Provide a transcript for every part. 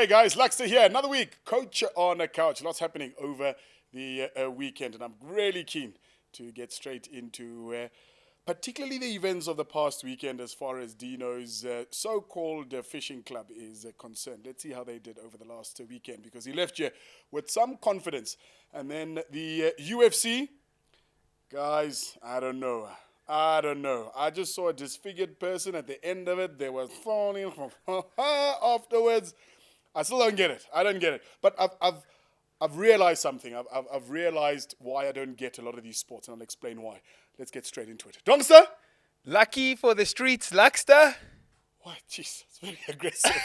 Hey guys, Luxter here. Another week, coach on a couch. Lots happening over the weekend, and I'm really keen to get straight into particularly the events of the past weekend as far as Dino's so-called fishing club is concerned. Let's see how they did over the last weekend, because he left you with some confidence. And then the UFC, guys, I don't know. I just saw a disfigured person at the end of it. They were falling afterwards. I still don't get it. I don't get it. But I've realized something. I've realized why I don't get a lot of these sports, and I'll explain why. Let's get straight into it. Dongster? Lucky for the streets, Luxter. What? Jeez, it's very aggressive.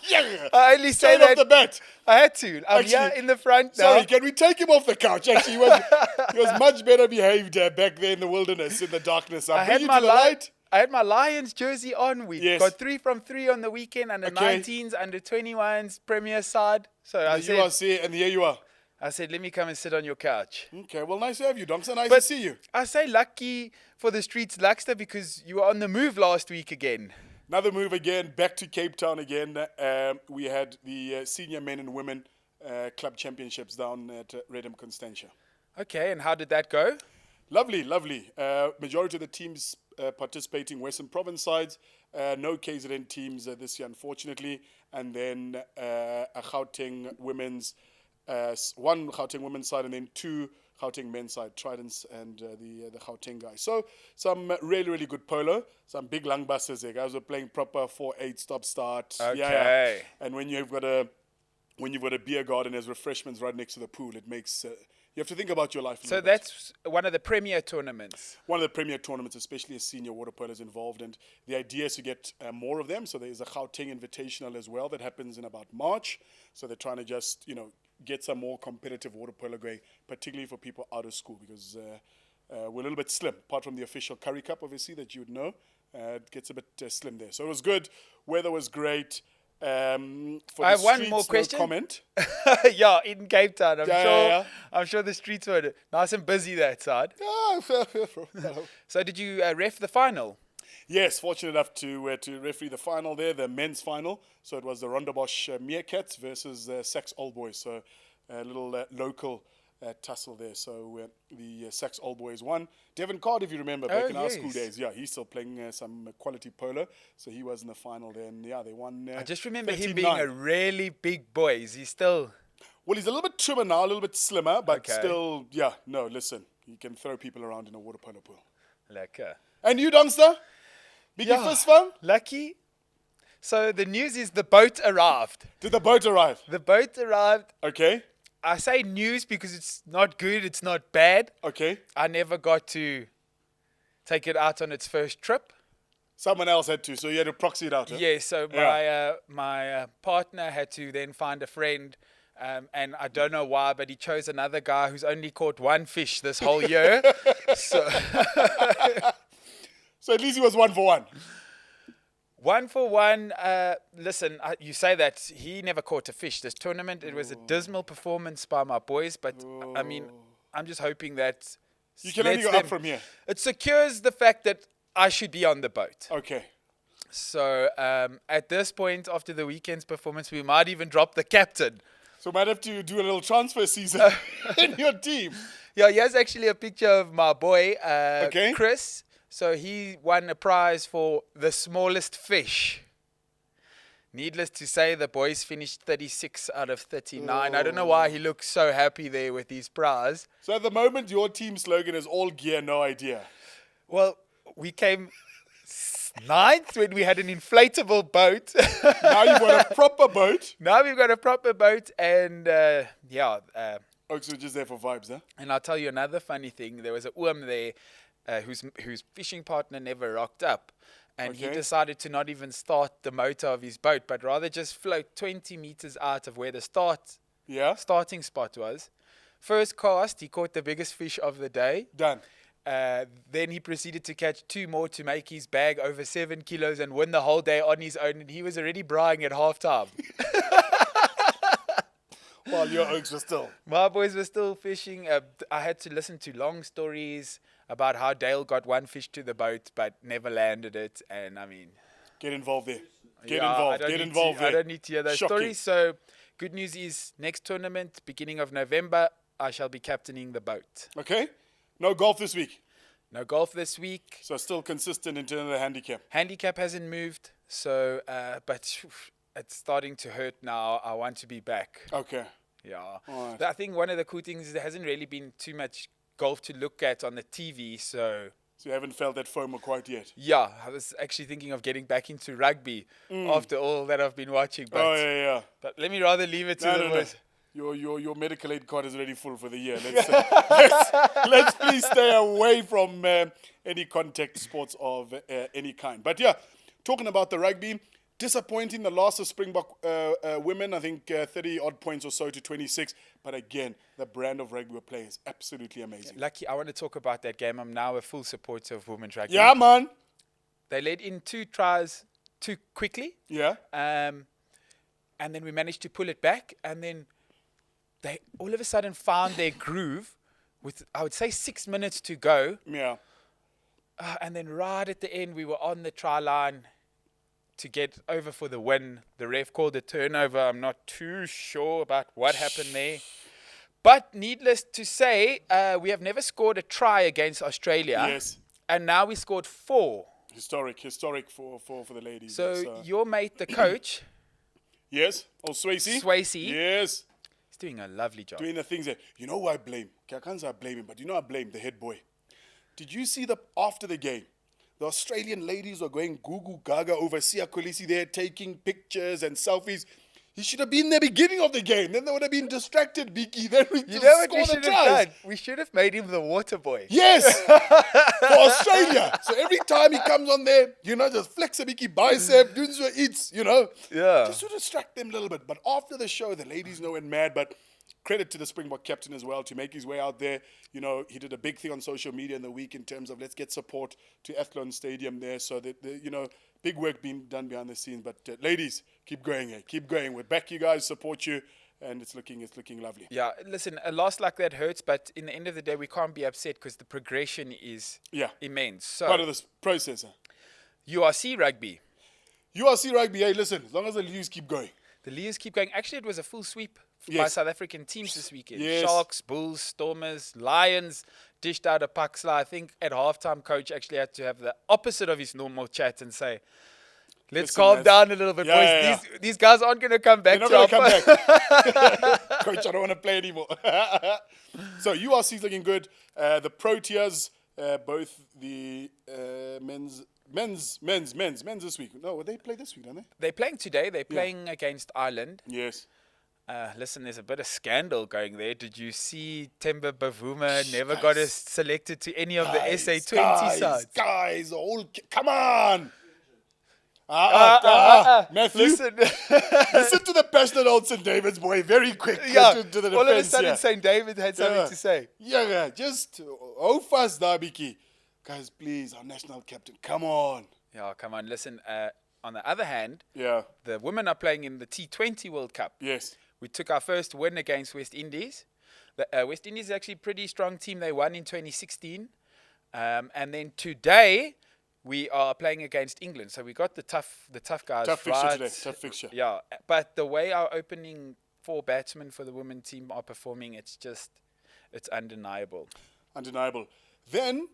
Yeah. I only say Straight that. off the bat. I had to. I'm Actually, here in the front now. Sorry, can we take him off the couch? Actually, he was much better behaved back there in the wilderness, in the darkness. I bring you to the light. I had my Lions jersey on. We Yes. got 3 from 3 on the weekend, under Okay. 19s, under 21s, Premier side. So You are see, and here you are. I said, let me come and sit on your couch. Okay, well, nice to have you, Dongster. Nice to see you. I say lucky for the streets, Luxter, because you were on the move last week again. Another move again, back to Cape Town again. We had the senior men and women club championships down at Redham Constantia. Okay, and how did that go? Lovely, lovely. Majority of the teams participating Western Province sides. No KZN teams this year, unfortunately. And then a Gauteng women's, one Gauteng women's side, and then 2 Gauteng men's side, Tridents and the Gauteng guys. So some really, really good polo. Some big lung buses there. Guys were playing proper 4-8 stop start. Okay. Yeah. And when you've got a beer garden as refreshments right next to the pool, it makes you have to think about your life. So that's one of the premier tournaments. One of the premier tournaments, especially as senior water polo's involved, and the idea is to get more of them. So there's a Gauteng Invitational as well that happens in about March. So they're trying to just get some more competitive water polo going, particularly for people out of school, because we're a little bit slim. Apart from the official Curry Cup, obviously, that you would know, it gets a bit slim there. So it was good. Weather was great. For I have one more question. No comment. Yeah, in Cape Town. Yeah. I'm sure the streets were nice and busy that side. Yeah. So did you ref the final? Yes, fortunate enough to referee the final there, the men's final. So it was the Rondebosch Meerkats versus Sax Old Boys. So a little local tussle there. So the Sax Old Boys won. Devin Card, if you remember, back in our school days, he's still playing some quality polo. So he was in the final there, and they won. I just remember 13-9. him being a really big boy. Is he still? Well, he's a little bit trimmer now, a little bit slimmer, but Okay. still, no, listen, he can throw people around in a water polo pool. Lekker. And you, Donster? Biggie fist fun? Lucky. So the news is the boat arrived. Did the boat arrive? The boat arrived. Okay. I say news because it's not good, it's not bad. Okay. I never got to take it out on its first trip. Someone else had to, so you had to proxy it out. Huh? Yeah, so my partner had to then find a friend, and I don't know why, but he chose another guy who's only caught 1 fish this whole year. So at least he was 1 for 1. 1 for 1. Listen, you say that he never caught a fish this tournament. It was a dismal performance by my boys, but I mean, I'm just hoping that You can only go up from here. It secures the fact that I should be on the boat. Okay. So at this point, after the weekend's performance, we might even drop the captain. So might have to do a little transfer season in your team. Yeah, here's actually a picture of my boy, Okay. Chris. So he won a prize for the smallest fish. Needless to say, the boys finished 36 out of 39. I don't know why he looks so happy there with his prize. So at the moment, your team slogan is all gear, no idea. Well, we came 9th when we had an inflatable boat. Now you've got a proper boat. Now we've got a proper boat, and Oaks were just there for vibes, huh? and I'll tell you another funny thing. There was a oom there whose fishing partner never rocked up. And he Okay. decided to not even start the motor of his boat, but rather just float 20 meters out of where the Yeah. starting spot was. First cast, he caught the biggest fish of the day. Done. Then he proceeded to catch 2 more to make his bag over 7 kilos and win the whole day on his own. And he was already braaiing at halftime. While your Oaks were still. My boys were still fishing. I had to listen to long stories about how Dale got 1 fish to the boat but never landed it. And I mean, Get involved there. Get Yeah, involved. Get involved I there. don't need to hear those Shocking. stories. So, good news is next tournament, beginning of November, I shall be captaining the boat. Okay. No golf this week. No golf this week. So still consistent in terms of the handicap. Handicap hasn't moved, so but it's starting to hurt now. I want to be back. Okay. Yeah. All right. I think one of the cool things is there hasn't really been too much golf to look at on the TV, so So you haven't felt that FOMO quite yet. yeah, I was actually thinking of getting back into rugby after all that I've been watching. But, Oh yeah. but let me rather leave it to No, the no, no. boys. Your medical aid card is already full for the year. Let's please stay away from any contact sports of any kind. But yeah, talking about the rugby, disappointing the loss of Springbok women. I think 30 odd points or so to 26. But again, the brand of rugby we're playing is absolutely amazing. Lucky, I want to talk about that game. I'm now a full supporter of women's rugby. Yeah, man. They led in 2 tries too quickly. Yeah. And then we managed to pull it back. And then they all of a sudden found their groove with, I would say, 6 minutes to go. Yeah. And then right at the end, we were on the try line to get over for the win. The ref called a turnover. I'm not too sure about what happened there. But needless to say, we have never scored a try against Australia. Yes. And now we scored 4. Historic for the ladies. So your mate, the coach, yes. Oh, Swayze. Yes. he's doing a lovely job. Doing the things that, you know who I blame? Okay, I can't say I blame him, but you know I blame the head boy. Did you see after the game, the Australian ladies were going goo gaga over Sia Kolisi there, taking pictures and selfies. He should have been in the beginning of the game. Then they would have been distracted, Beaky. Then we You know what we score the should have tries. done? We should have made him the water boy. Yes, for Australia. So every time he comes on there, just flex a Beaky bicep, doing so eats, Yeah. just to distract them a little bit. But after the show, the ladies went mad. But credit to the Springbok captain as well to make his way out there. He did a big thing on social media in the week in terms of let's get support to Athlone Stadium there. So that big work being done behind the scenes. But ladies, keep going, keep going. We're back, you guys, support you, and it's looking lovely. Yeah, listen, a loss like that hurts, but in the end of the day, we can't be upset because the progression is immense. So Part of this process. URC rugby. URC rugby, hey, listen, as long as the Lions keep going. The Lions keep going. Actually, it was a full sweep by Yes. South African teams this weekend. Yes. Sharks, Bulls, Stormers, Lions dished out a Paxla. I think at halftime, coach actually had to have the opposite of his normal chat and say, let's Listen, calm lads. down a little bit, Yeah, boys. These guys aren't going to come back They're to not going our to come back. Coach, I don't want to play anymore. So URC is looking good. The Proteas, both the men's this week. No, they play this week, don't they? They're playing today. They're playing against Ireland. Yes. Listen, there's a bit of scandal going there. Did you see Temba Bavuma never got us selected to any of the SA20 sides? Guys, come on. Matthew, Listen, listen to the passionate old St. David's boy very quick to the defense. all of a sudden here. St. David had something to say. Yeah, just how fast, Dabiki. Guys, please, our national captain, come on. Yeah, come on. Listen, on the other hand, Yeah, the women are playing in the T20 World Cup. yes. We took our first win against West Indies. The West Indies is actually a pretty strong team. They won in 2016. And then today, we are playing against England. So we got the tough guys Tough fixture right. today, tough fixture. Yeah, but the way our opening 4 batsmen for the women team are performing, it's undeniable. Undeniable. Then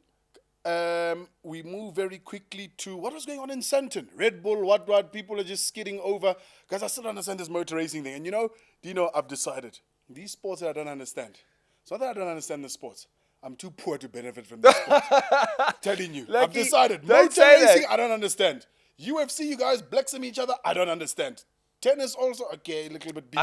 we move very quickly to what was going on in Sandton. Red Bull, what, people are just skidding over. Guys, I still don't understand this motor racing thing. And Dino, I've decided, these sports that I don't understand. It's not that I don't understand the sports. I'm too poor to benefit from this sport. Telling you. I've decided. don't Motor say that. racing, I don't understand. UFC, you guys blacksome each other, I don't understand. Tennis also, okay, a little bit beaky,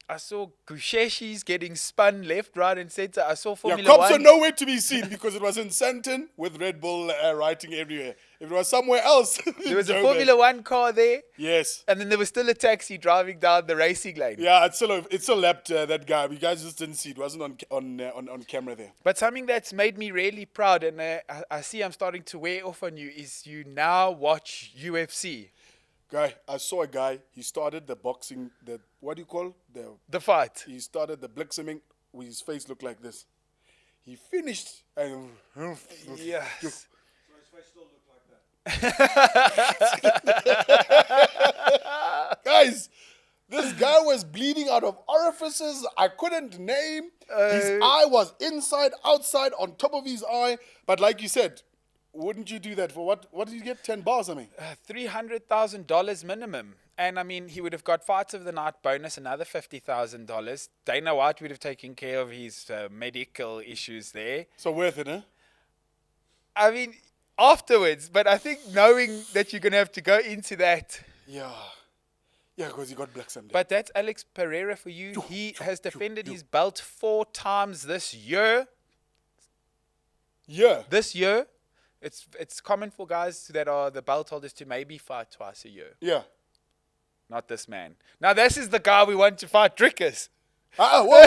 I saw Gusheshis getting spun left, right, and center. I saw Formula cops 1. are nowhere to be seen because it was in Sandton with Red Bull writing everywhere. If it was somewhere else, There was a Formula 1 car there. Yes. And then there was still a taxi driving down the racing lane. Yeah, it's still lapped that guy. You guys just didn't see it. Wasn't on camera there. But something that's made me really proud, and I see I'm starting to wear off on you, is you now watch UFC. Guy, I saw a guy. He started the boxing. What do you call The fight. He started the blitzing. His face looked like this. He finished and Yes. So his face still looked like that. Guys, this guy was bleeding out of orifices I couldn't name. His eye was inside, outside, on top of his eye. But like you said, wouldn't you do that for what? What did you get? 10 bars, I mean. $300,000 minimum. And I mean, he would have got fights of the night bonus, another $50,000. Dana White would have taken care of his medical issues there. So worth it, huh? I mean, afterwards, but I think knowing that you're going to have to go into that. Yeah. Yeah, because he got black Sunday. But that's Alex Pereira for you. He has defended his belt 4 times this year. Yeah. This year. It's common for guys that are the belt holders to maybe fight twice a year. Yeah. Not this man. Now, this is the guy we want to fight, Drickers. Whoa.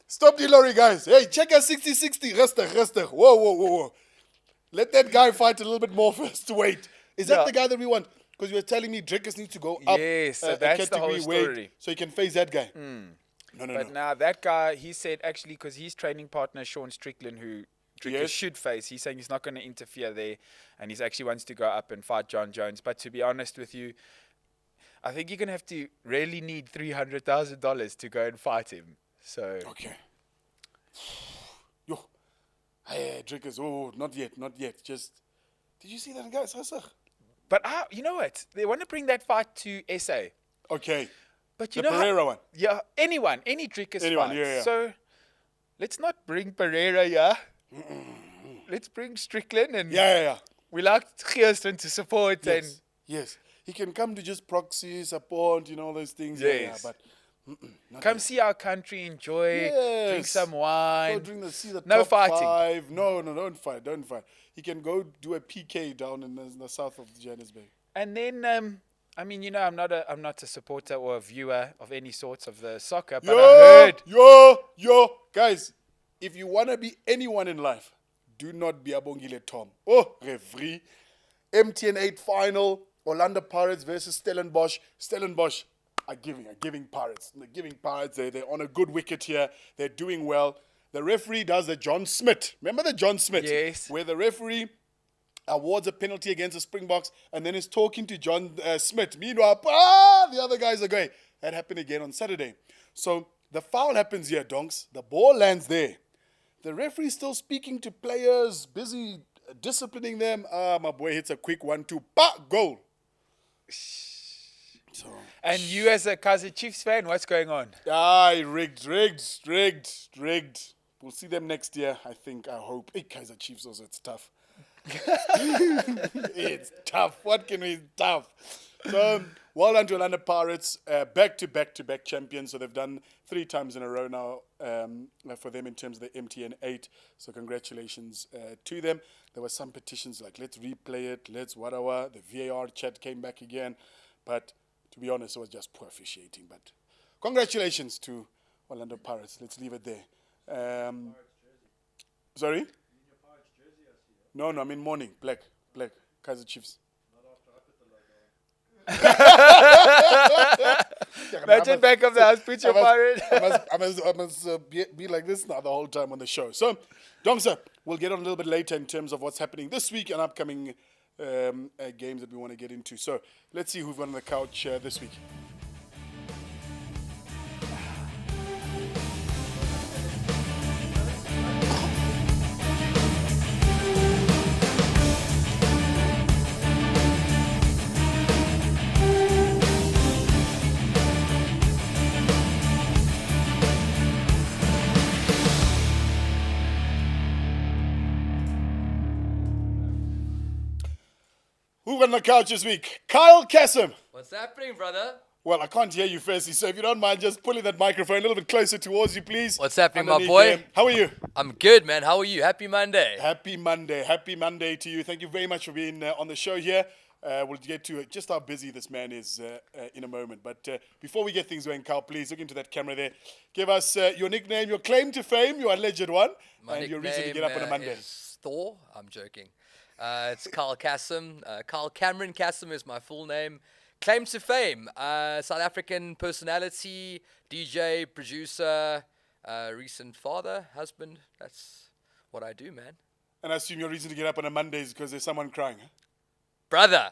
Stop the lorry, guys. Hey, check us 60-60. Rustig. Whoa. Let that guy fight a little bit more first. Wait. Is that the guy that we want? Because you were telling me Drickers need to go up. Yes, so that's the whole story. So you can face that guy. No. But now that guy, he said actually, because his training partner, Sean Strickland, who Drickers should face, he's saying he's not going to interfere there. And he actually wants to go up and fight John Jones. But to be honest with you, I think you're going to have to really need $300,000 to go and fight him. So. Okay. Yo. Hey, Drickers. Oh, not yet. Just, did you see that, guys? But you know what? They want to bring that fight to SA. Okay. But you the know Pereira one. Yeah, any Drickers fight. Yeah. So let's not bring Pereira, yeah? Let's bring Strickland and we like Geersten to support Yes. He can come to just proxy, support, all those things. Yes. Yeah, but come see our country, enjoy, drink some wine. Go see the no top fighting. 5. No, don't fight. He can go do a PK down in the south of Johannesburg. And then, I mean, I'm not a supporter or a viewer of any sorts of the soccer, but I heard. Guys, if you want to be anyone in life, do not be Abongile Tom. Oh, referee. MTN 8 final, Orlando Pirates versus Stellenbosch. Stellenbosch are giving Pirates. They're giving Pirates. They're on a good wicket here. They're doing well. The referee does the John Smith. Remember the John Smith? Yes. Where the referee awards a penalty against the Springboks and then is talking to John Smith. Meanwhile, the other guys are going. That happened again on Saturday. So the foul happens here, donks. The ball lands there. The referee still speaking to players, busy disciplining them. My boy hits a quick 1-2. Goal. So, and you as a Kaizer Chiefs fan, what's going on? Rigged. We'll see them next year, I hope. Hey, Kaizer Chiefs also, it's tough. It's tough. What can we tough? So, well done to Orlando Pirates, back-to-back champions. So they've done 3 times in a row now for them in terms of the MTN 8. So congratulations to them. There were some petitions like, let's replay it, let's whatever. The VAR chat came back again. But to be honest, it was just poor officiating. But congratulations to Orlando Pirates. Let's leave it there. Sorry? No, I mean morning. Black. Kaizer Chiefs. Imagine back of the house, put your pirate. I must be like this now the whole time on the show. So, Domsa, we'll get on a little bit later in terms of what's happening this week and upcoming games that we want to get into. So, let's see who've got on the couch this week. Who's on the couch this week? Kyle CASSIM. What's happening, brother? Well, I can't hear you firstly, so if you don't mind just pulling that microphone a little bit closer towards you, please. What's happening, my boy? How are you? I'm good, man. How are you? Happy Monday. Happy Monday to you. Thank you very much for being on the show here. We'll get to just how busy this man is in a moment. But before we get things going, Kyle, please look into that camera there. Give us your nickname, your claim to fame, your alleged one, and your reason to get up on a Monday. Is Thor. I'm joking. It's Kyle CASSIM. Kyle Cameron CASSIM is my full name. Claim to fame. South African personality, DJ, producer, recent father, husband. That's what I do, man. And I assume your reason to get up on a Monday is because there's someone crying, huh? Brother.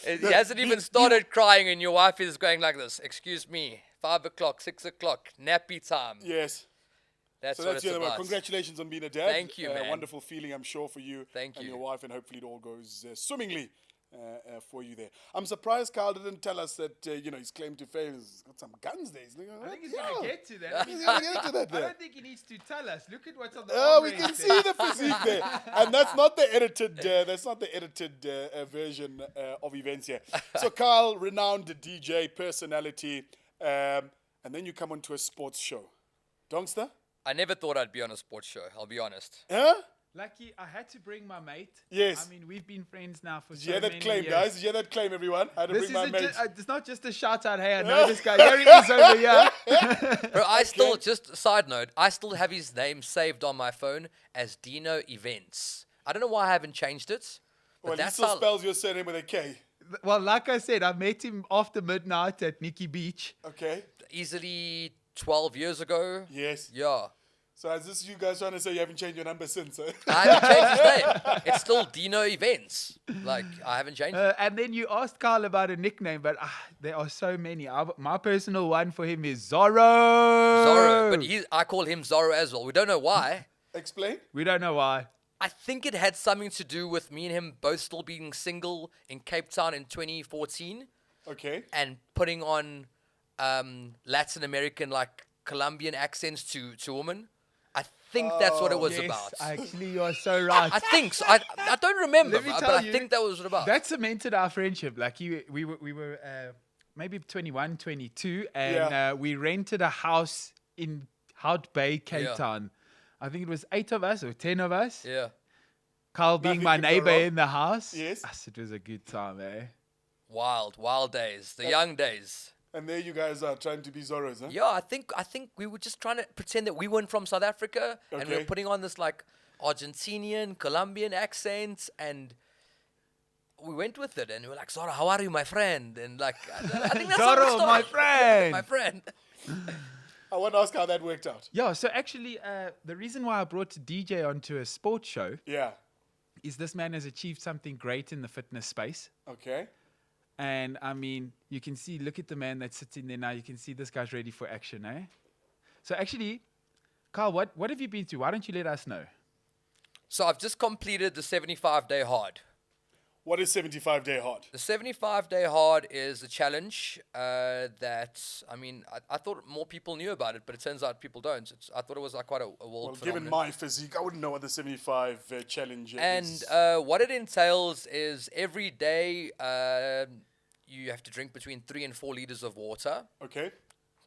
He hasn't even started crying, and your wife is going like this. Excuse me, 5 o'clock, 6 o'clock, nappy time. Yes. That's So what that's it's the other one. about. Congratulations on being a dad. Thank you, man. Wonderful feeling, I'm sure, for you Thank and you. your wife, and hopefully it all goes swimmingly for you there. I'm surprised Carl didn't tell us that, his claim to fame has got some guns there. He's like, I think he's going to get to that. He's going to get to that I there. don't think he needs to tell us. Look at what's on the Oh, arm we race can there. see the physique there, and that's not the edited. Version of events here. So, Carl, renowned DJ personality, and then you come onto a sports show, Dongster. I never thought I'd be on a sports show, I'll be honest. Huh? Lucky, I had to bring my mate. Yes. I mean, we've been friends now for Did so you hear that many claim, years. guys? Did you hear that claim, everyone? I had to This bring my isn't mate. it's not just a shout out. Hey, I know this guy. Here he is over here. Bro, I still, just a side note, I still have his name saved on my phone as Dino Events. I don't know why I haven't changed it, but Well, he that's still how... spells your surname with a K. Well, like I said, I met him after midnight at Nikki Beach. Okay. Easily 12 years ago. Yes. Yeah. So is this you guys trying to say you haven't changed your number since? I haven't changed his name. It's still Dino Events. Like, I haven't changed it. And then you asked Carl about a nickname, but there are so many. My personal one for him is Zorro. Zorro. But I call him Zorro as well. We don't know why. Explain. We don't know why. I think it had something to do with me and him both still being single in Cape Town in 2014 Okay. and putting on Latin American, like Colombian accents to women. I think that's what it was Yes, about. actually, you are so right. I think so. I don't remember, Let me but tell I you, think that was what it about. That cemented our friendship. Like we were maybe 21, 22, and we rented a house in Hout Bay, Cape Yeah. Town. I think it was 8 of us or 10 of us. Yeah. Carl being Nothing my could go neighbor wrong. in the house. Yes. It was a good time, eh? Wild days. The young days. And there you guys are trying to be Zorros, huh? Yeah, I think we were just trying to pretend that we weren't from South Africa and we were Okay. putting on this like Argentinian, Colombian accents, and we went with it and we were like, Zorro, how are you, my friend? And like I think that's how we Zorro, my started. friend. My friend. I want to ask how that worked out. Yeah, so actually, the reason why I brought DJ onto a sports show Yeah. is this man has achieved something great in the fitness space. Okay. And I mean, you can see, look at the man that's sitting there now. You can see this guy's ready for action, eh? So actually, Carl, what have you been through? Why don't you let us know? So I've just completed the 75-day hard. What is 75-day hard? The 75-day hard is a challenge that, I mean, I thought more people knew about it, but it turns out people don't. I thought it was like quite a world Well, phenomenon. given my physique, I wouldn't know what the 75 challenge And is. what it entails is every day you have to drink between 3 and 4 liters of water. Okay.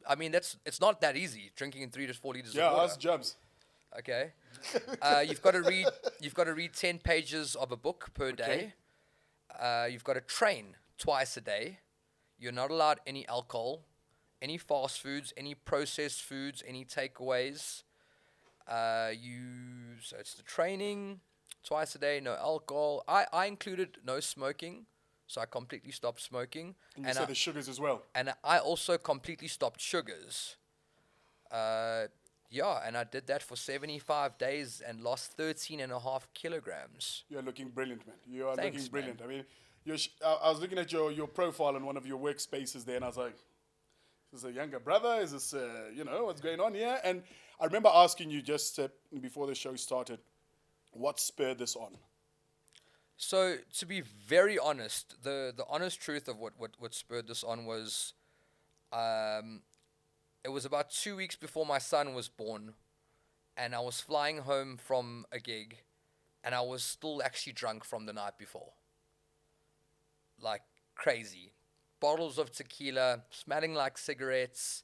I mean, it's not that easy, drinking in 3 to 4 liters Yeah, of water. ask Jubs. Okay. You've got to read 10 pages of a book per day. You've got to train twice a day. You're not allowed any alcohol, any fast foods, any processed foods, any takeaways. So it's the training twice a day, no alcohol. I included no smoking, so I completely stopped smoking. And you said the sugars as well. And I also completely stopped sugars. And I did that for 75 days and lost 13.5 kilograms. You're looking brilliant, man. You are Thanks, looking brilliant. man. I mean, I was looking at your profile in one of your workspaces there, and I was like, is this a younger brother? Is this, what's going on here? And I remember asking you just before the show started, what spurred this on? So to be very honest, the honest truth of what spurred this on was, it was about 2 weeks before my son was born, and I was flying home from a gig, and I was still actually drunk from the night before. Like crazy. Bottles of tequila, smelling like cigarettes,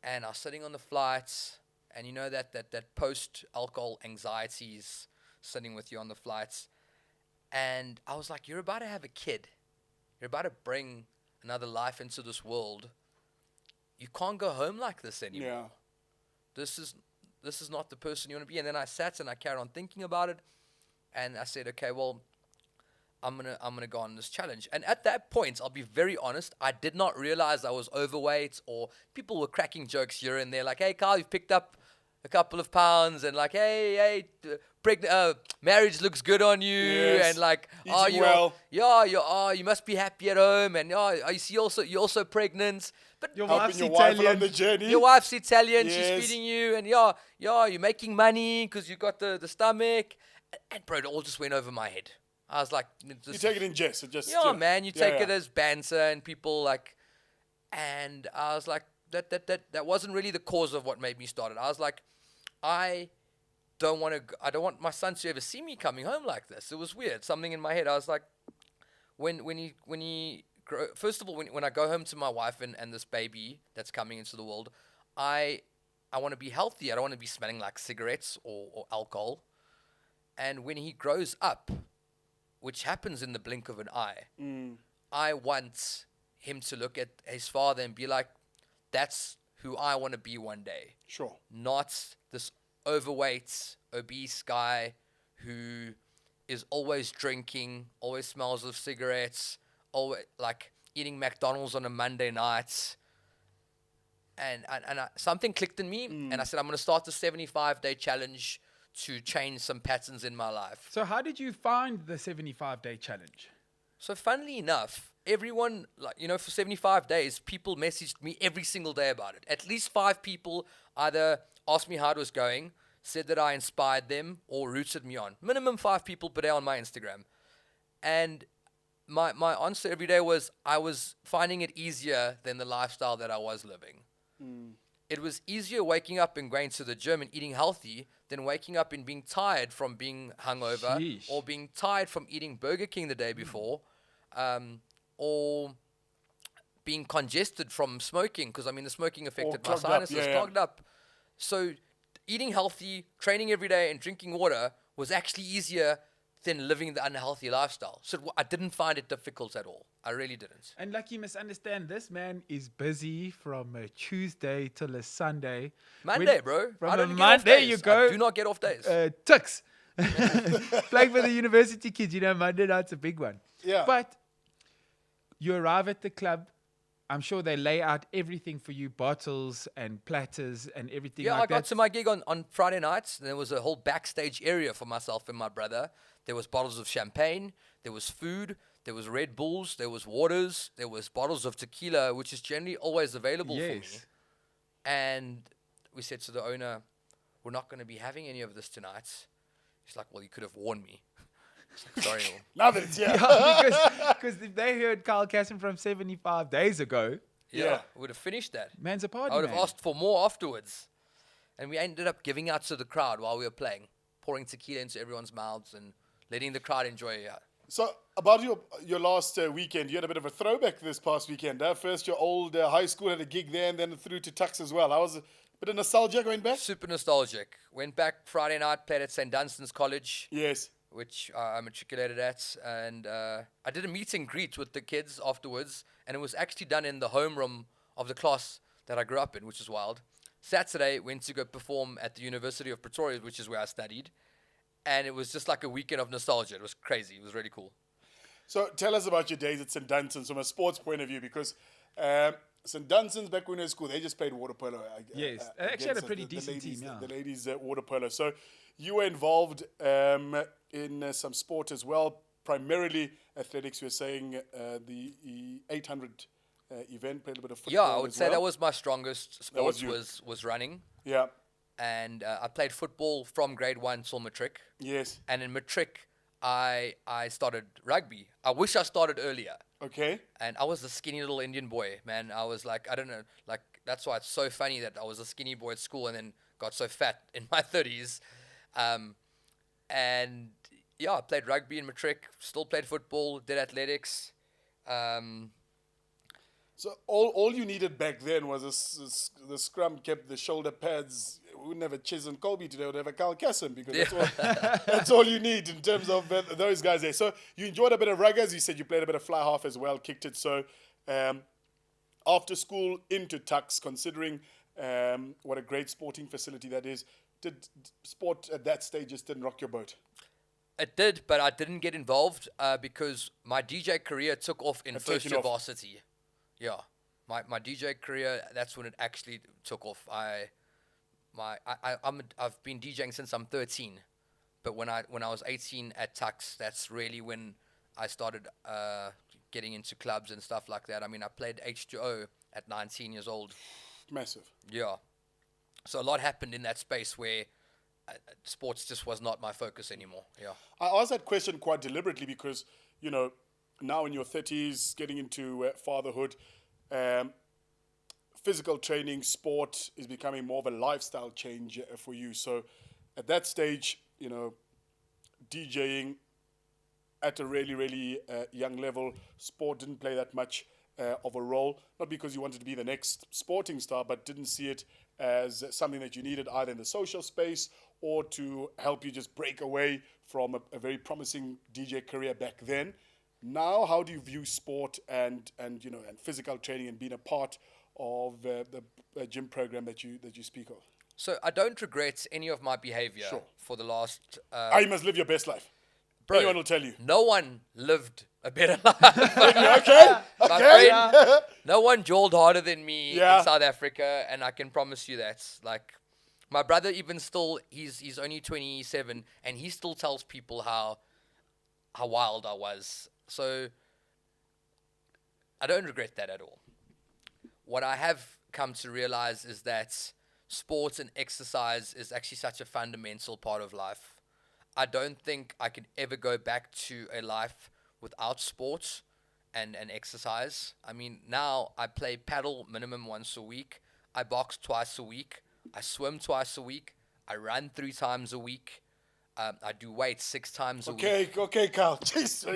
and I was sitting on the flight, and you know that post-alcohol anxieties sitting with you on the flights. And I was like, you're about to have a kid. You're about to bring another life into this world. You can't go home like this anymore. Yeah. This is not the person you want to be. And then I sat and I carried on thinking about it, and I said, okay, well, I'm gonna go on this challenge. And at that point, I'll be very honest, I did not realize I was overweight, or people were cracking jokes here and there, like, hey Carl, you've picked up a couple of pounds and like, hey, marriage looks good on you, Yes. and like, Eating well. you must be happy at home, and you're also pregnant, but Your Helping wife's your wife Italian. along the journey. your wife's Italian, Yes. she's feeding you, and you're making money because you got the stomach, and bro, it all just went over my head. I was like, You take it in jest. It just, yeah, man, you take it yeah. as banter and people like, and I was like, that wasn't really the cause of what made me start it. I was like, I don't want my son to ever see me coming home like this. It was weird. Something in my head. I was like, when he first of all, when I go home to my wife and this baby that's coming into the world, I want to be healthy. I don't want to be smelling like cigarettes or alcohol. And when he grows up, which happens in the blink of an eye, I want him to look at his father and be like, that's who I want to be one day. Sure. Not this overweight, obese guy who is always drinking, always smells of cigarettes, always like eating McDonald's on a Monday night. And something clicked in me, and I said, I'm going to start the 75-day challenge to change some patterns in my life. So how did you find the 75-day challenge? So funnily enough, everyone, for 75 days, people messaged me every single day about it. At least 5 people either asked me how it was going, said that I inspired them, or rooted me on. Minimum 5 people per day on my Instagram. And my answer every day was, I was finding it easier than the lifestyle that I was living. It was easier waking up and going to the gym and eating healthy than waking up and being tired from being hungover, Sheesh. or being tired from eating Burger King the day before, or being congested from smoking, because the smoking affected my clogged up, sinuses, yeah. clogged up. So eating healthy, training every day, and drinking water was actually easier than living the unhealthy lifestyle. So I didn't find it difficult at all. I really didn't. And like, you must understand, this man is busy from a Tuesday till a Sunday. Monday, bro. From I a don't get off Monday, days. you go. I do not get off days. Tux. Playing for the university kids, Monday night's a big one. Yeah. But you arrive at the club. I'm sure they lay out everything for you, bottles and platters and everything Yeah, like I got that. to my gig on Friday nights. There was a whole backstage area for myself and my brother. There was bottles of champagne. There was food. There was Red Bulls. There was waters. There was bottles of tequila, which is generally always available for me. Yes. And we said to the owner, we're not going to be having any of this tonight. He's like, well, you could have warned me. It's like, sorry. Well, Now that it's here. Because if they heard Carl Cassim from 75 days ago, Yeah. we would have finished that. man's a party I would have man. asked for more afterwards. And we ended up giving out to the crowd while we were playing, pouring tequila into everyone's mouths and letting the crowd enjoy it. So about your last weekend, you had a bit of a throwback this past weekend. First, your old high school had a gig there, and then through to Tux as well. I was a bit of nostalgia going back. Super nostalgic. Went back Friday night, played at St. Dunstan's College, Yes. which I matriculated at. And I did a meet and greet with the kids afterwards. And it was actually done in the homeroom of the class that I grew up in, which is wild. Saturday, went to go perform at the University of Pretoria, which is where I studied. And it was just like a weekend of nostalgia. It was crazy. It was really cool. So tell us about your days at St. Dunstan's from a sports point of view, because St. Dunstan's, back when we were in school, they just played water polo. Yes. They actually had a against pretty the decent ladies, team, yeah. The ladies' water polo. So you were involved in some sport as well, primarily athletics. You were saying the 800 event, played a bit of football. Yeah, I would as say well. that was my strongest was sport, you. was running. Yeah. And I played football from grade 1 till matric. Yes. And in matric, I started rugby. I wish I started earlier. Okay. And I was a skinny little Indian boy, man. I was like, I don't know, like, that's why it's so funny that I was a skinny boy at school and then got so fat in my 30s. And yeah, I played rugby in matric, still played football, did athletics. So all you needed back then was the scrum kept the shoulder pads. We wouldn't have a Chiz and Colby today. We'd have a Carl Cassim, because that's all you need in terms of those guys there. So you enjoyed a bit of rugby, as you said. You played a bit of fly half as well, kicked it. So after school into Tux, considering what a great sporting facility that is, did sport at that stage just didn't rock your boat? It did, but I didn't get involved because my DJ career took off in first taken year off. varsity. Yeah, my DJ career, that's when it actually took off. I've been DJing since I'm 13, but when I was 18 at Tux, that's really when I started getting into clubs and stuff like that. I mean, I played H2O at 19 years old. Massive. Yeah, so a lot happened in that space where sports just was not my focus anymore. Yeah. I asked that question quite deliberately because, you know, now in your 30s, getting into fatherhood, physical training, sport is becoming more of a lifestyle change for you. So at that stage, you know, DJing at a really, really young level, sport didn't play that much of a role. Not because you wanted to be the next sporting star, but didn't see it as something that you needed either in the social space or to help you just break away from a very promising DJ career back then. Now, how do you view sport and you know, and physical training and being a part of the gym program that you speak of? So I don't regret any of my behavior Sure. for the last. You must live your best life. Bro, Anyone will tell you. No one lived a better life. Okay. My friend, no one jawled harder than me Yeah. in South Africa, and I can promise you that. Like, my brother even still, he's only 27, and he still tells people how wild I was. So I don't regret that at all. What I have come to realize is that sports and exercise is actually such a fundamental part of life. I don't think I could ever go back to a life without sports and exercise. I mean, now I play paddle minimum once a week. I box twice a week. I swim twice a week. I run 3 times a week. I do weights 6 times a week. Okay, Carl. Jeez, the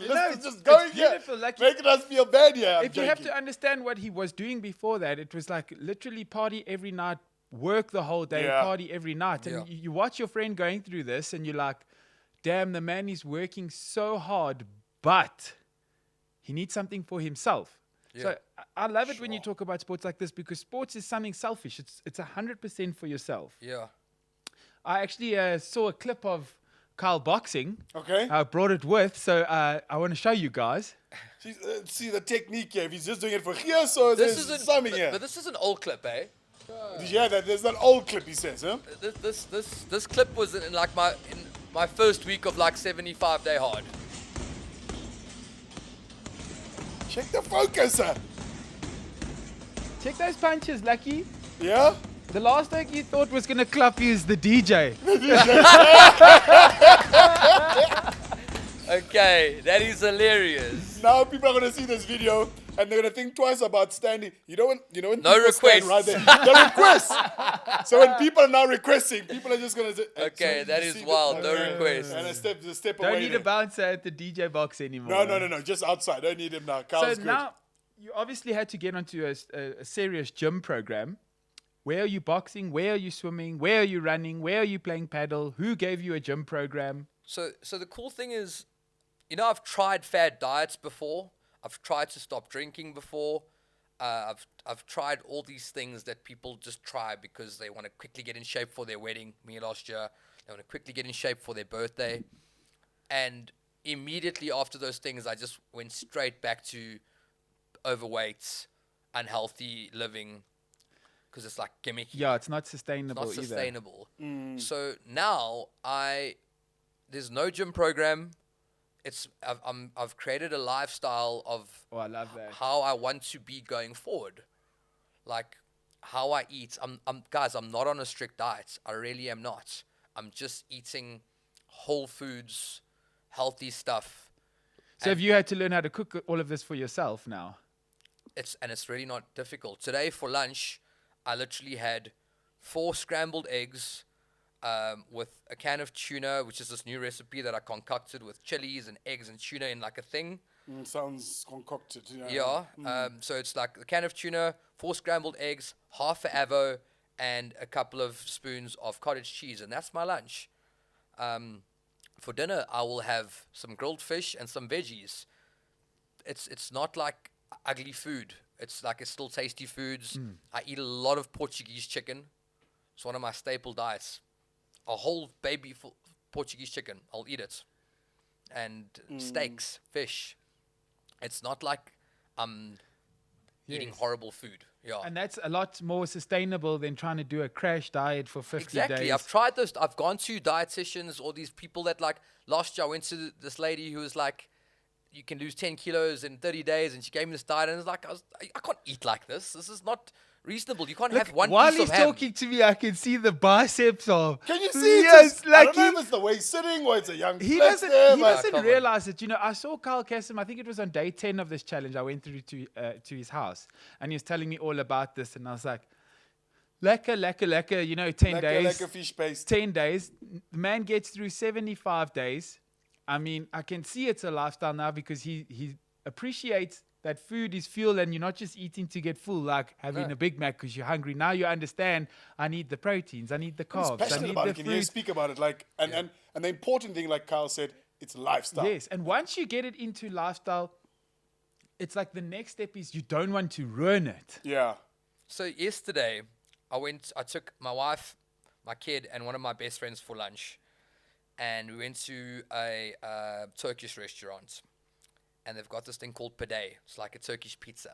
list No, is it's just going here. beautiful, like- Making us feel bad here. I'm If you have joking. to understand what he was doing before that, it was like literally party every night, work the whole day, Yeah. party every night. And Yeah. you watch your friend going through this and you're like, damn, the man is working so hard, but he needs something for himself. So I love it when you talk about sports like this because sports is something selfish. It's 100% for yourself. Yeah. I actually saw a clip of Kyle boxing. Okay. I brought it with, so I want to show you guys. See the technique here. If he's just doing it for here, so This there's isn't. something here. But this is an old clip, eh? Did you hear that? There's that old clip, he says, huh? This clip was in like my first week of like 75-day hard. Check the focus, huh? Check those punches, Lucky. Yeah? The last thing you thought was going to clap you is the DJ. Okay, that is hilarious. Now people are going to see this video and they're going to think twice about standing. You know when No people stand requests. right there. The request. So when people are now requesting, people are just going to say, Okay, so that you is see wild. the- No request. And a step Don't away. need there. a bouncer at the DJ box anymore. No. Just outside. Don't need him now. So Carl's good. now you obviously had to get onto a serious gym program. Where are you boxing? Where are you swimming? Where are you running? Where are you playing paddle? Who gave you a gym program? So the cool thing is, you know, I've tried fad diets before. I've tried to stop drinking before. I've tried all these things that people just try because they want to quickly get in shape for their wedding. Me last year, they want to quickly get in shape for their birthday, and immediately after those things, I just went straight back to overweight, unhealthy living, because it's like gimmicky. Yeah, it's not sustainable Not either. sustainable. So now there's no gym program. I've created a lifestyle of Oh, I love that. how I want to be going forward, like how I eat. Guys, I'm not on a strict diet. I really am not. I'm just eating whole foods, healthy stuff. So have you had to learn how to cook all of this for yourself now? It's really not difficult. Today for lunch, I literally had 4 scrambled eggs with a can of tuna, which is this new recipe that I concocted with chilies and eggs and tuna in like a thing. Sounds concocted. Yeah. Yeah. So it's like a can of tuna, 4 scrambled eggs, half an avo, and a couple of spoons of cottage cheese, and that's my lunch. For dinner, I will have some grilled fish and some veggies. It's not like ugly food. It's still tasty foods. I eat a lot of Portuguese chicken. It's one of my staple diets. A whole baby full Portuguese chicken, I'll eat it. And steaks, fish. It's not like I'm eating Yes. horrible food. Yeah. And that's a lot more sustainable than trying to do a crash diet for 50 Exactly. days. I've tried those. I've gone to dietitians, all these people that like last year I went to this lady who was like, you can lose 10 kilos in 30 days. And she gave me this diet. And it's like, I can't eat like this. This is not reasonable. You can't Look, have one while piece he's of ham. talking to me, I can see the biceps of. Can you see? Yes, I like don't know if it's the way he's sitting or it's a young he flex doesn't. there, He but- doesn't come on. realize it. You know, I saw Carl CASSIM. I think it was on day 10 of this challenge. I went through to his house, and he was telling me all about this, and I was like, lekker. You know, 10 days. Like a fish paste. 10 days. The man gets through 75 days. I mean, I can see it's a lifestyle now because he appreciates that food is fuel and you're not just eating to get full, like having No. a Big Mac because you're hungry. Now you understand, I need the proteins, I need the He's carbs, I passionate need about the it. Can you hear him fruit. speak about it? Like, and the important thing, like Kyle said, it's lifestyle. Yes, and once you get it into lifestyle, it's like the next step is you don't want to ruin it. Yeah. So yesterday, I took my wife, my kid, and one of my best friends for lunch, and we went to a Turkish restaurant, and they've got this thing called pide. It's like a Turkish pizza,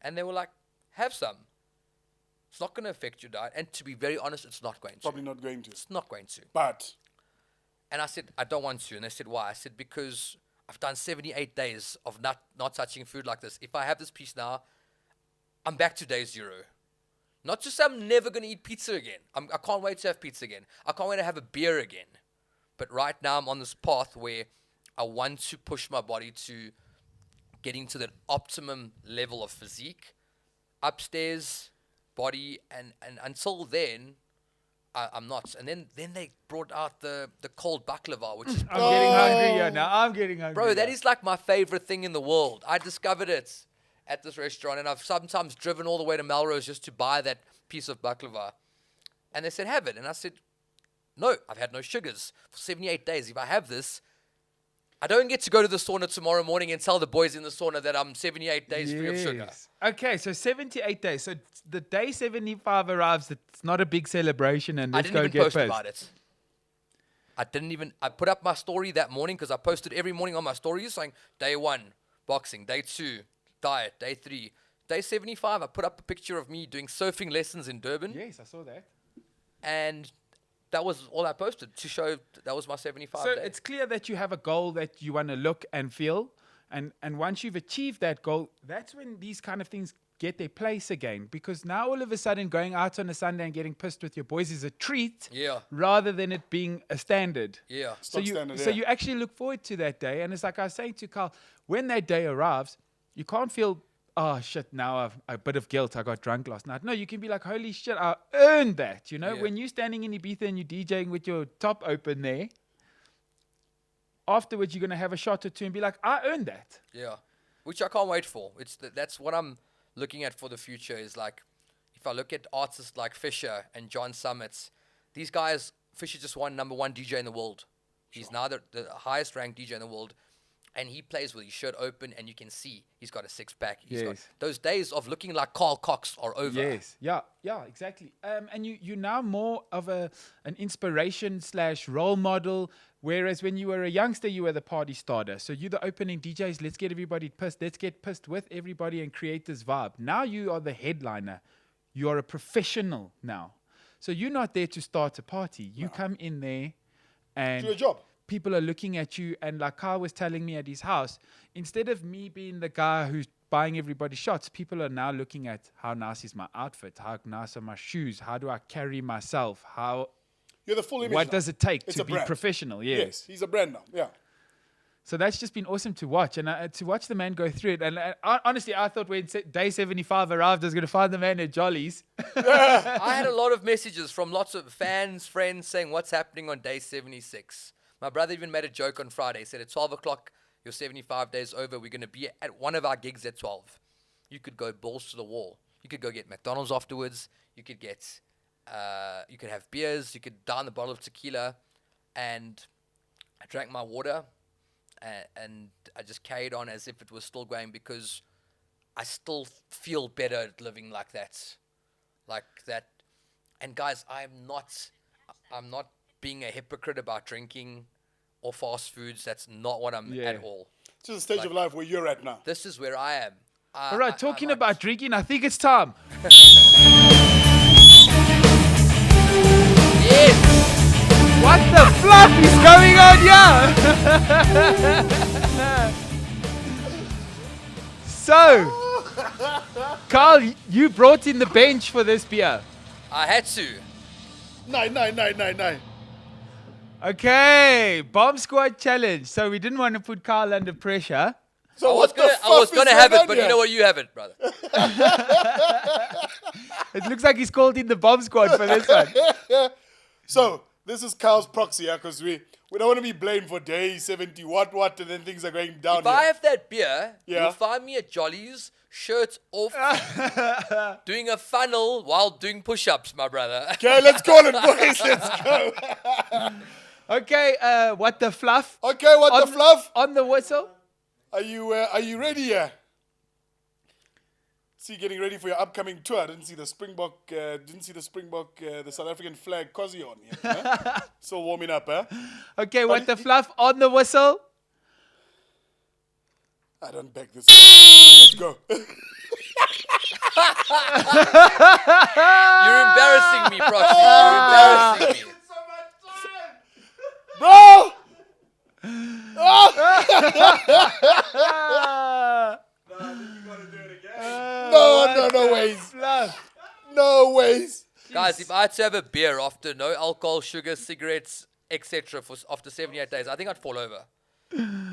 and they were like, "Have some. It's not going to affect your diet." And to be very honest, it's not going to. Probably not going to. It's not going to. But And I said, "I don't want to." And they said, "Why?" I said, "Because I've done 78 days of not touching food like this. If I have this piece now, I'm back to day zero. Not to say I'm never going to eat pizza again. I can't wait to have pizza again. I can't wait to have a beer again. But right now I'm on this path where I want to push my body to getting to that optimum level of physique, upstairs, body, and until then, I'm not." And then they brought out the cold baklava, which is I'm getting hungry here now. I'm getting hungry. Bro, that here. is like my favorite thing in the world. I discovered it at this restaurant, and I've sometimes driven all the way to Melrose just to buy that piece of baklava. And they said, "Have it." And I said, "No, I've had no sugars for 78 days. If I have this, I don't get to go to the sauna tomorrow morning and tell the boys in the sauna that I'm 78 days free of sugar." Yes. Okay, so 78 days. So the day 75 arrives, it's not a big celebration, and I let's didn't go even get post pissed. about it. I put up my story that morning because I posted every morning on my stories saying day 1, boxing, day 2, diet, day 3. Day 75, I put up a picture of me doing surfing lessons in Durban. Yes, I saw that. And that was all I posted to show that was my 75 So day. it's clear that you have a goal that you want to look and feel. And once you've achieved that goal, that's when these kind of things get their place again. Because now all of a sudden going out on a Sunday and getting pissed with your boys is a treat Yeah. rather than it being a standard. Yeah. So Stock standard, so yeah. you actually look forward to that day. And it's like I was saying to Carl, when that day arrives, you can't feel, "Oh shit, now I've a bit of guilt. I got drunk last night." No, you can be like, "Holy shit, I earned that." You know, Yeah. when you're standing in Ibiza and you're DJing with your top open there, afterwards you're going to have a shot or two and be like, "I earned that." Yeah. Which I can't wait for. That's what I'm looking at for the future is like, if I look at artists like Fisher and John Summits, these guys, Fisher just won #1 DJ in the world. He's now the highest ranked DJ in the world. And he plays with his shirt open, and you can see he's got a six-pack. Yes. Those days of looking like Carl Cox are over. Yes, yeah, exactly. And you're now more of an inspiration / role model. Whereas when you were a youngster, you were the party starter. So you're the opening DJs. Let's get everybody pissed. Let's get pissed with everybody and create this vibe. Now you are the headliner. You are a professional now. So you're not there to start a party. You come in there and do your job. people are looking at you, and like Carl was telling me at his house, instead of me being the guy who's buying everybody shots, people are now looking at how nice is my outfit, how nice are my shoes, how do I carry myself, You're the full image. what now. does it take It's to a be brand. professional? Yes, he's a brand now. Yeah. So that's just been awesome to watch, and to watch the man go through it. And honestly, I thought when day 75 arrived, I was going to find the man at Jolly's. I had a lot of messages from lots of fans, friends saying what's happening on day 76. My brother even made a joke on Friday. He said at 12 o'clock, your 75 days over. We're going to be at one of our gigs at 12. You could go balls to the wall. You could go get McDonald's afterwards. You could get, you could have beers. You could down the bottle of tequila. And I drank my water, and I just carried on as if it was still going because I still feel better living like that. And guys, I'm not being a hypocrite about drinking or fast foods. That's not what I'm at all. It's just a stage of life where you're at now. This is where I am. All right, talking about drinking, I think it's time. Yes. What the fluff is going on here? So, Carl, you brought in the bench for this beer. I had to. Nine. Okay, bomb squad challenge. So we didn't want to put Carl under pressure. So I was gonna have it, but you know what? You have it, brother. It looks like he's called in the bomb squad for this one. So this is Carl's proxy, because we don't want to be blamed for day 70, what, and then things are going down. If I have that beer, Yeah. you'll find me at Jolly's, shirt off, doing a funnel while doing push-ups, my brother. Okay, let's call it, boys. Let's go. Okay, what the fluff? Okay, what the fluff? On the whistle. Are you ready here? See, getting ready for your upcoming tour. I didn't see the Springbok, the South African flag cozy on here. Huh? Still warming up, huh? Okay, what the fluff? On the whistle. I don't back this. Let's go. You're embarrassing me, Proxy. You're embarrassing me. Bro! No ways. Fluff. No ways. Guys, if I had to have a beer after no alcohol, sugar, cigarettes, etc. after 78 days, I think I'd fall over. No,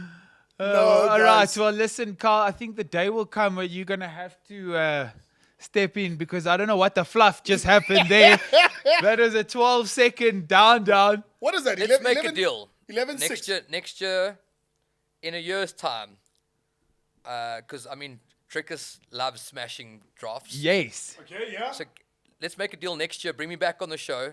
all right, guys. well, listen, Carl, I think the day will come where you're going to have to step in because I don't know what the fluff just happened there. That was a 12-second down. What is that? Let's make a deal. 11-6. Next year, in a year's time, because, I mean, Trickus loves smashing drafts. Yes. Okay, yeah. So let's make a deal next year. Bring me back on the show.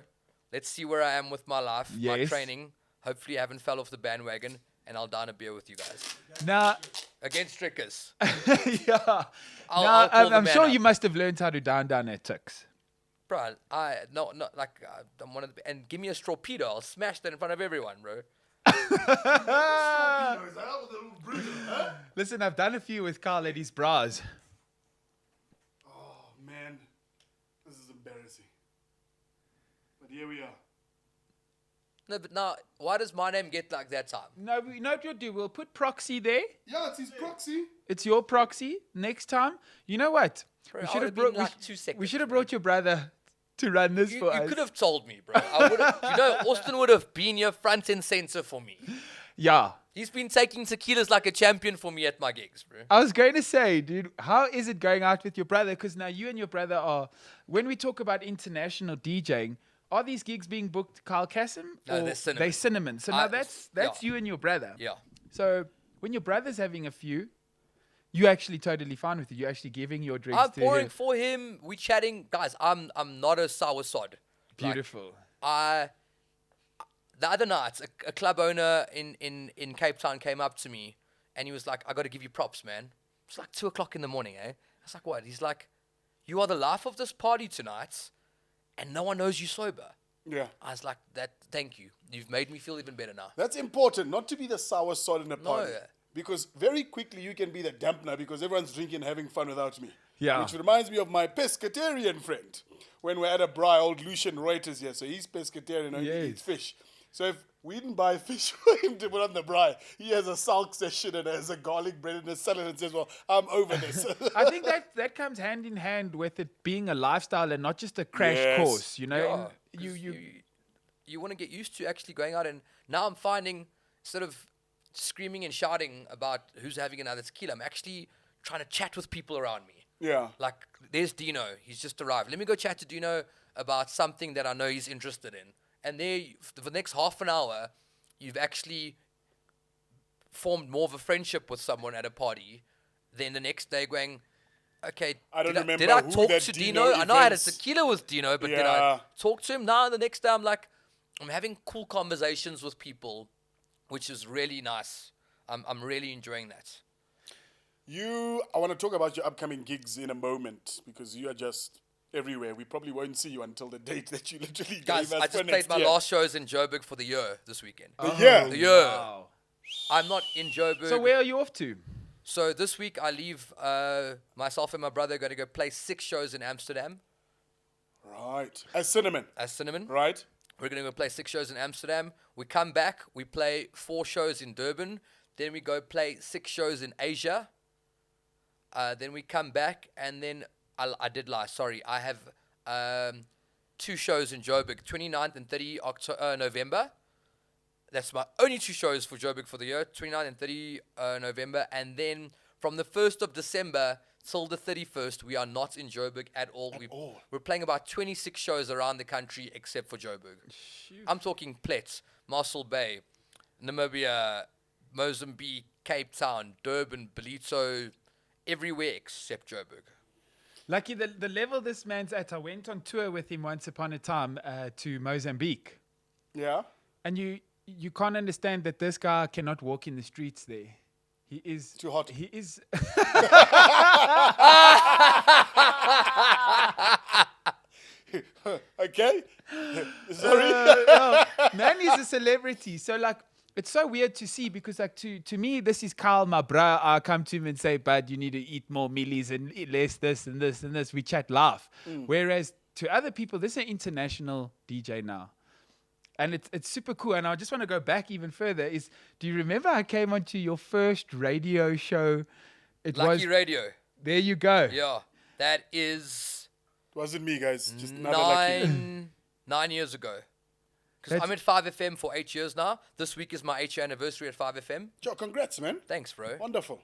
Let's see where I am with my life, my Yes. training. Hopefully I haven't fell off the bandwagon, and I'll down a beer with you guys. Now, Against Trickus. yeah. I'll call the I'm man sure up. you must have learned how to down at Tux. Bro, I'm one of the... And give me a strawpedo. I'll smash that in front of everyone, bro. Listen, I've done a few with Carl at his bras. Oh, man. This is embarrassing. But here we are. No, but now, why does my name get like that time? No, we know what you'll do. We'll put proxy there. Yeah, it's his proxy. It's your proxy. Next time, you know what? Bro, We I should would've have been like 2 seconds. We should have brought your brother to run this You for us. could have told me, bro. Austin would have been your front and center for me. Yeah. He's been taking tequilas like a champion for me at my gigs, bro. I was going to say, dude, how is it going out with your brother? Because now you and your brother are, when we talk about international DJing, are these gigs being booked Carl CASSIM? No, or they're Cinnamon. They Cinnamon. So now that's yeah. you and your brother. Yeah. So when your brother's having a few, you're actually totally fine with it. You're actually giving your drinks I'm to pouring him. for him. We chatting. Guys, I'm not a sour sod. Beautiful. The other night, a club owner in Cape Town came up to me and he was like, I got to give you props, man. It's like 2 o'clock in the morning, eh? I was like, what? He's like, you are the life of this party tonight and no one knows you sober. Yeah. I was like, thank you. You've made me feel even better now. That's important, not to be the sour sod in a party. No. Because very quickly you can be the dampener because everyone's drinking and having fun without me. Yeah. Which reminds me of my pescatarian friend. When we're at a braai, old Lucian Reuters here. So he's pescatarian, only Yes. eats fish. So if we didn't buy fish for him to put on the braai, he has a salk session and has a garlic bread and a salad and says, well, I'm over this. I think that comes hand in hand with it being a lifestyle and not just a crash Yes. course, you know? Yeah, And 'cause you want to get used to actually going out, and now I'm finding instead of screaming and shouting about who's having another tequila, I'm actually trying to chat with people around me. Yeah. Like, there's Dino. He's just arrived. Let me go chat to Dino about something that I know he's interested in. And there, for the next half an hour, you've actually formed more of a friendship with someone at a party than the next day going, okay, I don't remember did I who talk that to Dino Dino? I know I had a events- tequila with Dino, but did Yeah. I talk to him? Now, the next day, I'm like, I'm having cool conversations with people, which is really nice. I'm really enjoying that. I want to talk about your upcoming gigs in a moment because you are just everywhere. We probably won't see you until the date that you literally Guys, gave us I for just next played my year. last shows in Joburg for the year this weekend. The year. The year. Wow. I'm not in Joburg. So where are you off to? So this week I leave. Myself and my brother going to go play 6 shows in Amsterdam Right. As Cinnamon. as Cinnamon. Right. We're going to go play 6 shows in Amsterdam. We come back. We play 4 shows in Durban. Then we go play 6 shows in Asia. Then we come back, and then I did lie. Sorry, I have 2 shows in Joburg, 29th and 30 November. That's my only 2 shows for Joburg for the year, 29th and 30 November. And then from the 1st of December till the 31st, we are not in Joburg at all. We're playing about 26 shows around the country except for Joburg. Shoot. I'm talking Plett, Mossel Bay, Namibia, Mozambique, Cape Town, Durban, Ballito, everywhere except Joburg. Lucky the level this man's at. I went on tour with him once upon a time to Mozambique. Yeah. And you can't understand that this guy cannot walk in the streets there. He is Too hot. He is Okay. Sorry. man, he's a celebrity. So like it's so weird to see because like to me this is Carl, my bro. I come to him and say, "Bud, you need to eat more mealies and eat less this and this and this." We chat, laugh. Whereas to other people, this is an international DJ now. And it's super cool. And I just want to go back even further. Do you remember I came onto your first radio show? It Lucky was Radio. There you go. Yeah, that is It wasn't me, guys. Just another lucky. 9 years ago. Because I'm at 5FM for 8 years now. This week is my 8-year anniversary at 5FM. Joe, congrats, man. Thanks, bro. Wonderful.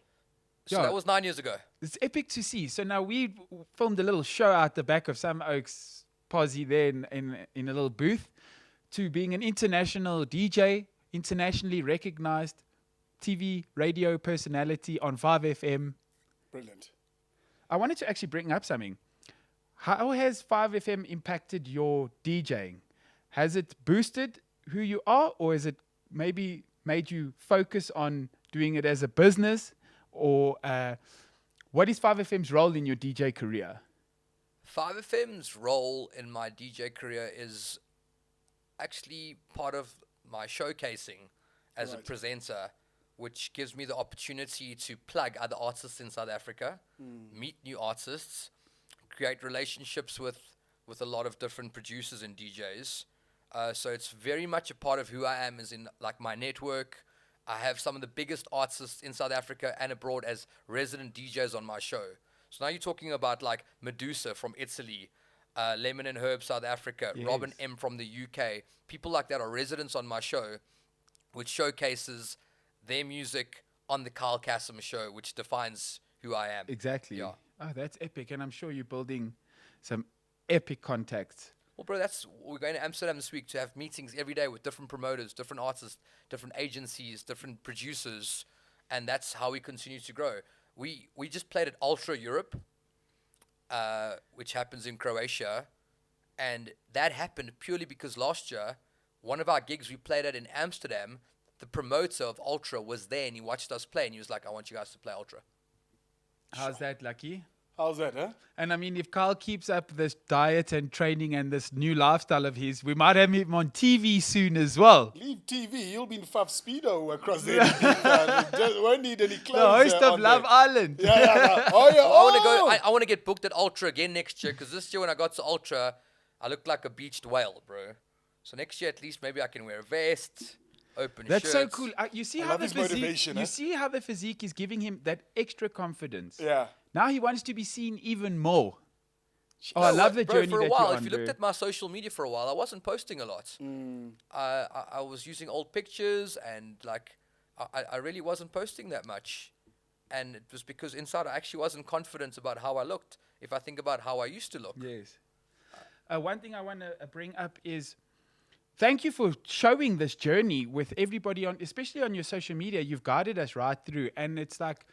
So Yeah. that was 9 years ago. It's epic to see. So now we filmed a little show out the back of Some Oaks Posse there in a little booth, to being an international DJ, internationally recognized TV, radio personality on 5FM. Brilliant. I wanted to actually bring up something. How has 5FM impacted your DJing? Has it boosted who you are, or has it maybe made you focus on doing it as a business? Or what is 5FM's role in your DJ career? 5FM's role in my DJ career is actually part of my showcasing as a presenter, which gives me the opportunity to plug other artists in South Africa, meet new artists, create relationships with a lot of different producers and DJs. So it's very much a part of who I am, as in like my network. I have some of the biggest artists in South Africa and abroad as resident DJs on my show. So now you're talking about like Medusa from Italy, Lemon and Herb South Africa, Yes. Robin M from the UK. People like that are residents on my show, which showcases their music on the CASSIM show, which defines who I am. Exactly. Yeah. Oh, that's epic. And I'm sure you're building some epic contacts. Well, bro, we're going to Amsterdam this week to have meetings every day with different promoters, different artists, different agencies, different producers, and that's how we continue to grow. We just played at Ultra Europe, which happens in Croatia, and that happened purely because last year, one of our gigs we played at in Amsterdam, the promoter of Ultra was there and he watched us play and he was like, "I want you guys to play Ultra." How's that, Lucky? How's that, huh? And I mean, if Carl keeps up this diet and training and this new lifestyle of his, we might have him on TV soon as well. Leave TV. You'll be in Faf Speedo across there. Just won't need any clothes. The host of on Love there. Island. Yeah. Oh, yeah. I want to go. I want to get booked at Ultra again next year because this year when I got to Ultra, I looked like a beached whale, bro. So next year at least maybe I can wear a vest, open That's so shirts. cool. You see I how love the his physique. motivation, You eh? see how the physique is giving him that extra confidence. Yeah. Now he wants to be seen even more. Oh, I love the Bro, journey for a that while, you're if on, you bro. looked at my social media for a while, I wasn't posting a lot. I was using old pictures and like I really wasn't posting that much. And it was because inside I actually wasn't confident about how I looked. If I think about how I used to look. Yes. One thing I want to bring up is thank you for showing this journey with everybody on, especially on your social media. You've guided us right through, and it's like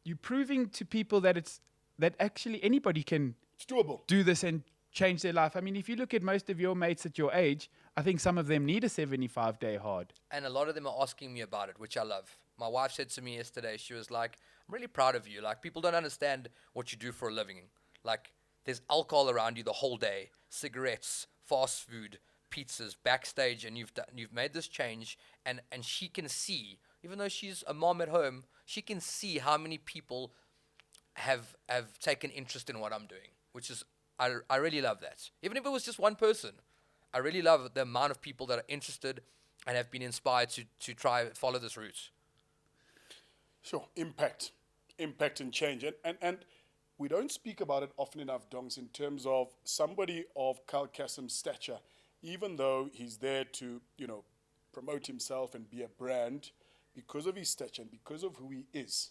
you're proving to people that that actually anybody can It's doable. do this and change their life. I mean, if you look at most of your mates at your age, I think some of them need a 75-day hard. And a lot of them are asking me about it, which I love. My wife said to me yesterday, she was like, "I'm really proud of you. Like, people don't understand what you do for a living. Like, there's alcohol around you the whole day, cigarettes, fast food, pizzas, backstage, and you've made this change." And she can see even though she's a mom at home, she can see how many people have taken interest in what I'm doing, which is, I really love that. Even if it was just one person, I really love the amount of people that are interested and have been inspired to try follow this route. Sure, impact and change. And we don't speak about it often enough, Donks, in terms of somebody of CASSIM's stature, even though he's there to, promote himself and be a brand, because of his stature and because of who he is.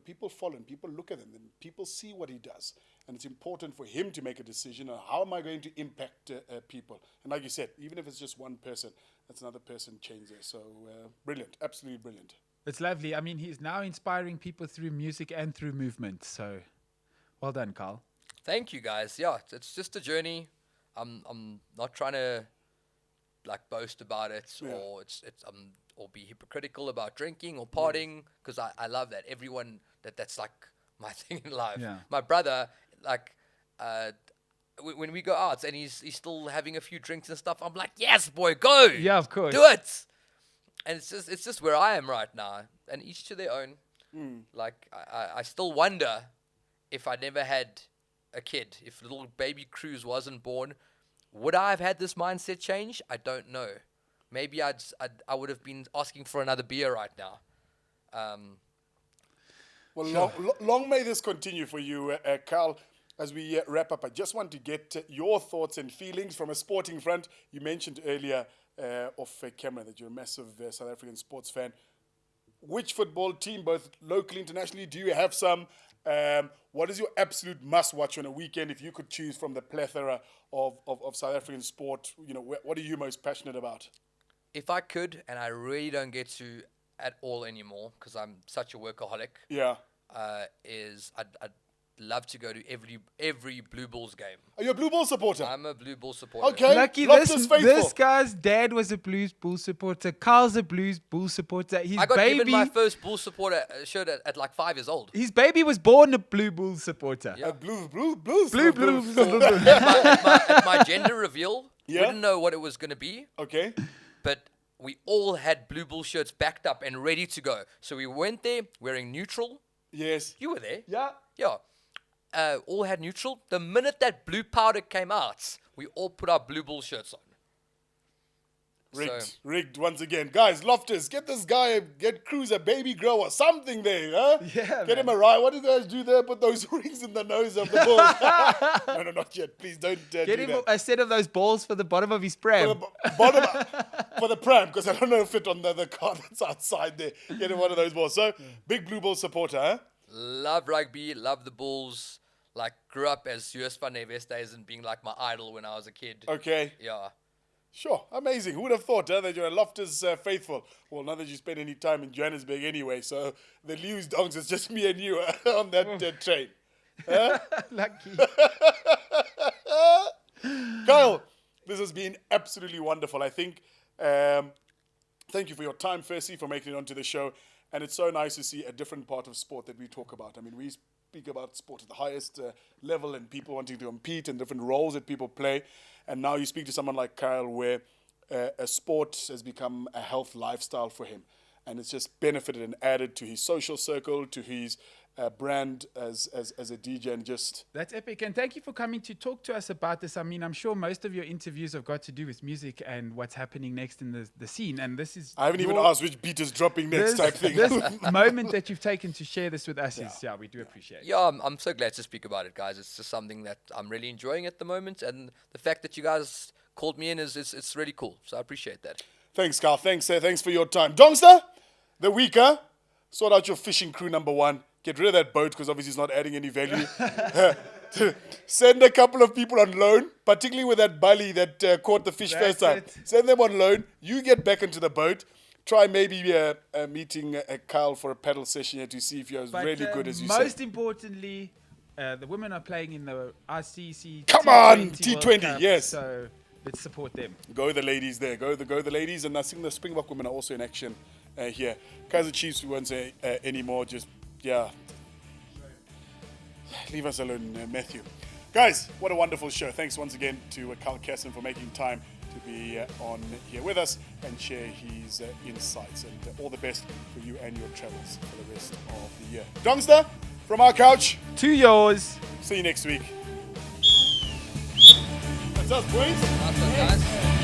People follow him, people look at him, and people see what he does. And it's important for him to make a decision on how am I going to impact people. And like you said, even if it's just one person, that's another person change there. So brilliant, absolutely brilliant. It's lovely. I mean, he's now inspiring people through music and through movement. So well done, Carl. Thank you, guys. Yeah, it's just a journey. I'm not trying to boast about it or or be hypocritical about drinking or partying, because I love that. Everyone that's like my thing in life. Yeah. My brother, when we go out and he's still having a few drinks and stuff, I'm like, yes, boy, go. Yeah, of course. Do it. And it's just where I am right now, and each to their own. I still wonder if I never had a kid, if little baby Cruz wasn't born, would I have had this mindset change? I don't know. Maybe I would have been asking for another beer right now. Well, long may this continue for you, Carl. As we wrap up, I just want to get your thoughts and feelings from a sporting front. You mentioned earlier off camera that you're a massive South African sports fan. Which football team, both locally, internationally, do you have some? What is your absolute must-watch on a weekend if you could choose from the plethora of South African sport? What are you most passionate about? If I could, and I really don't get to at all anymore because I'm such a workaholic. Yeah. I'd love to go to every Blue Bulls game. Are you a Blue Ball supporter? I'm a Blue Bull supporter. Okay. Lucky Loftus faithful. this guy's dad was a Blues Bull supporter. Carl's a Blues Bull supporter. His I got baby, given my first Bull supporter shirt at like 5 years old. his baby was born a Blue Bull supporter. Yeah. Blues. At my gender reveal, we Yeah. didn't know what it was going to be, Okay. but we all had Blue Bull shirts backed up and ready to go. So we went there wearing neutral. Yes. You were there. Yeah. Yeah. All had neutral. The minute that blue powder came out, we all put our Blue Bull shirts on. Rigged once again. Guys, Loftus, get this guy, get Cruz a baby grower, something there, huh? Yeah, Get him a ride. What do you guys do there? Put those rings in the nose of the bull. No, not yet. Please don't Get do him that. a set of those balls for the bottom of his pram. For the pram, because I don't know if it on the car that's outside there. Get him one of those balls. So, big Blue Ball supporter, huh? Love rugby, love the Bulls. Grew up as US Van Neves days and being like my idol when I was a kid. Okay. Yeah. Sure. Amazing. Who would have thought, that you're a Loftus faithful? Well, not that you spend any time in Johannesburg anyway, so the Lewis Dongs is just me and you on that train. Huh? Lucky. Kyle, this has been absolutely wonderful. I think, thank you for your time, firstly, for making it onto the show. And it's so nice to see a different part of sport that we talk about. I mean, we speak about sport at the highest level and people wanting to compete and different roles that people play. And now you speak to someone like Kyle where a sport has become a health lifestyle for him. And it's just benefited and added to his social circle, to his brand as a DJ, and just... That's epic. And thank you for coming to talk to us about this. I mean, I'm sure most of your interviews have got to do with music and what's happening next in the scene. And this is... I haven't even asked which beat is dropping next type thing. This moment that you've taken to share this with us we do appreciate it. Yeah, I'm so glad to speak about it, guys. It's just something that I'm really enjoying at the moment. And the fact that you guys called me in it's really cool. So I appreciate that. Thanks, Carl. Thanks for your time. Dongster, the weaker, sort out your fishing crew number one. Get rid of that boat because obviously it's not adding any value. Send a couple of people on loan, particularly with that bully that caught the fish first time. it. Send them on loan. You get back into the boat. Try maybe meeting Kyle for a paddle session here to see if you're as But, really good as you most say. importantly, the women are playing in the RCC Come on, World T20, Cup, yes. So let's support them. Go the ladies there. Go the ladies. And I think the Springbok women are also in action here. Kaizer Chiefs, we won't say anymore. Just, leave us alone, Matthew. Guys, what a wonderful show. Thanks once again to Carl CASSIM for making time to be on here with us and share his insights. And all the best for you and your travels for the rest of the year. Dongster, from our couch, To yours. see you next week. That's us, boys. Nice one, guys.